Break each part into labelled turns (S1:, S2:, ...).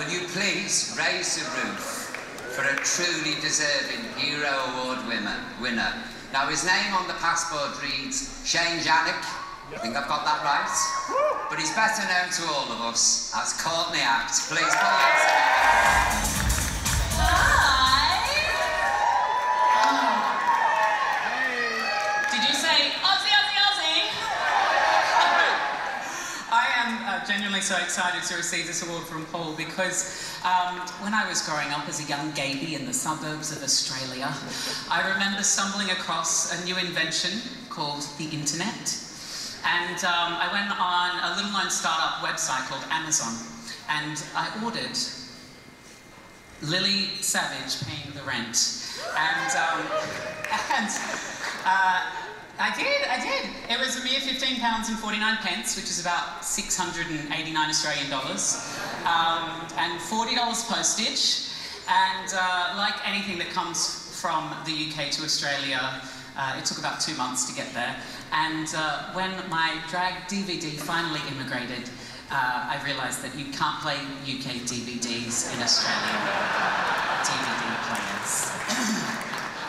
S1: will you please raise the roof for a truly deserving Hero Award winner? Now, his name on the passport reads Shane Janik. I think I've got that right. But he's better known to all of us as Courtney Act. Please put your hands together.
S2: Genuinely so excited to receive this award from RuPaul because when I was growing up as a young gaby in the suburbs of Australia, I remember stumbling across a new invention called the internet. And I went on a little-known startup website called Amazon, and I ordered Lily Savage paying the rent. I did. It was a mere £15.49, which is about 689 Australian dollars, and $40 postage. And like anything that comes from the UK to Australia, it took about 2 months to get there. And when my drag DVD finally immigrated, I realised that you can't play UK DVDs in Australian DVD players.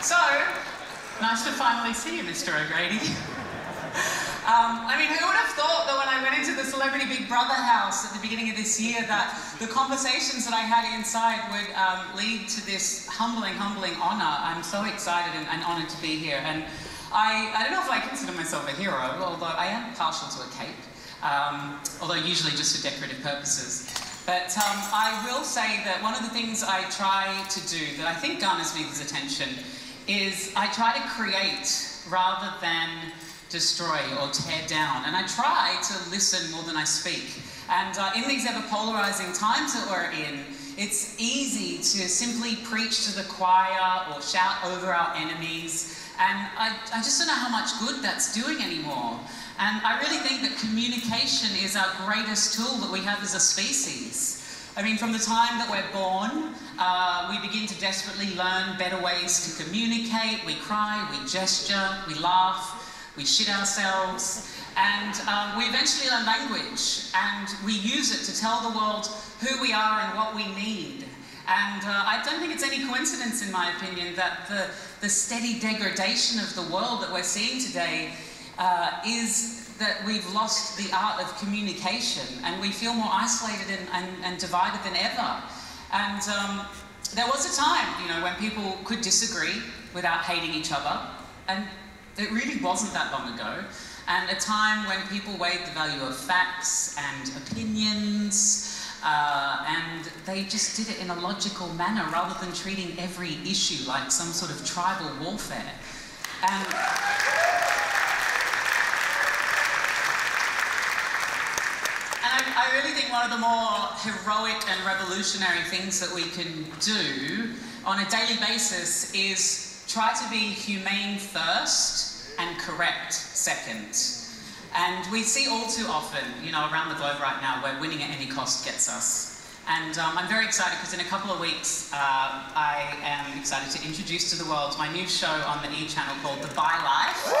S2: So, nice to finally see you, Mr. O'Grady. I mean, who would have thought that when I went into the Celebrity Big Brother house at the beginning of this year that the conversations that I had inside would lead to this humbling honour. I'm so excited and honoured to be here. And I don't know if I consider myself a hero, although I am partial to a cape, although usually just for decorative purposes. But I will say that one of the things I try to do that I think garners me this attention is I try to create rather than destroy or tear down. And I try to listen more than I speak. And in these ever polarizing times that we're in, it's easy to simply preach to the choir or shout over our enemies. And I just don't know how much good that's doing anymore. And I really think that communication is our greatest tool that we have as a species. I mean, from the time that we're born, we begin to desperately learn better ways to communicate. We cry, we gesture, we laugh, we shit ourselves, and we eventually learn language, and we use it to tell the world who we are and what we need. And I don't think it's any coincidence, in my opinion, that the steady degradation of the world that we're seeing today is that we've lost the art of communication, and we feel more isolated and divided than ever. And there was a time, you know, when people could disagree without hating each other, and it really wasn't that long ago. And a time when people weighed the value of facts and opinions, and they just did it in a logical manner rather than treating every issue like some sort of tribal warfare. And I really think one of the more heroic and revolutionary things that we can do on a daily basis is try to be humane first and correct second. And we see all too often, you know, around the globe right now, where winning at any cost gets us. And I'm very excited because in a couple of weeks, I am excited to introduce to the world my new show on the E! Channel called The Bi Life.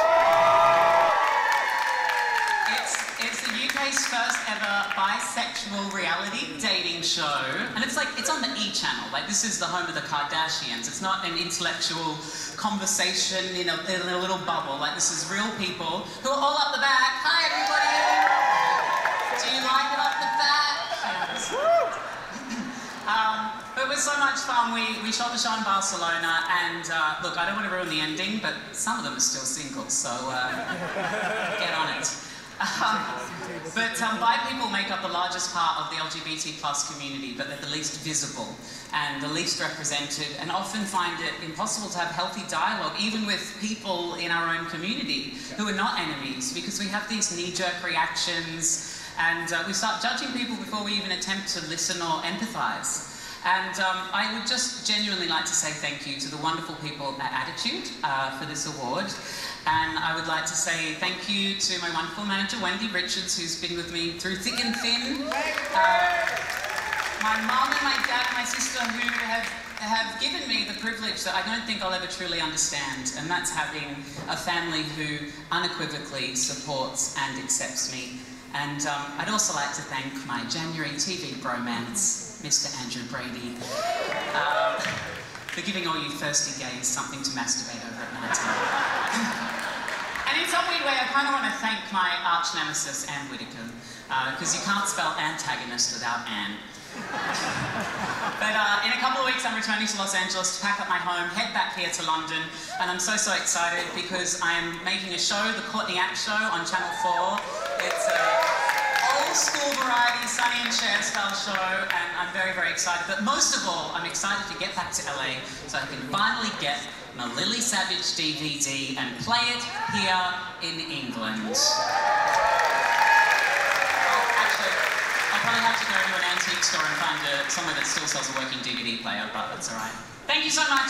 S2: It's the UK's first ever bisexual reality dating show, and it's on the E! Channel. Like, this is the home of the Kardashians. It's not an intellectual conversation in a little bubble. Like, this is real people who are all up the back. Hi, everybody. Do you like it up the back? But it was so much fun. We shot the show in Barcelona, and look, I don't want to ruin the ending, but some of them are still single, so get on it. But bi people make up the largest part of the LGBT+ community, but they're the least visible and the least represented, and often find it impossible to have healthy dialogue, even with people in our own community who are not enemies, because we have these knee-jerk reactions, and we start judging people before we even attempt to listen or empathise. And I would just genuinely like to say thank you to the wonderful people at Attitude for this award. And I would like to say thank you to my wonderful manager, Wendy Richards, who's been with me through thick and thin. My mum and my dad and my sister, who have given me the privilege that I don't think I'll ever truly understand, and that's having a family who unequivocally supports and accepts me. And I'd also like to thank my January TV bromance, Mr. Andrew. Brady. For giving all you thirsty gays something to masturbate over at night time. And in some weird way, I kind of want to thank my arch nemesis, Anne Whitaker, because you can't spell antagonist without Anne. But in a couple of weeks, I'm returning to Los Angeles to pack up my home, head back here to London, and I'm so excited because I am making a show, the Courtney Act show on Channel 4. It's a old school variety, Sonny and Cher style show, and I'm very excited. But most of all, I'm excited to get back to LA so I can finally get my Lily Savage DVD and play it here in England. Actually, I'll probably have to go to an antique store and find somewhere that still sells a working DVD player, but that's alright. Thank you so much.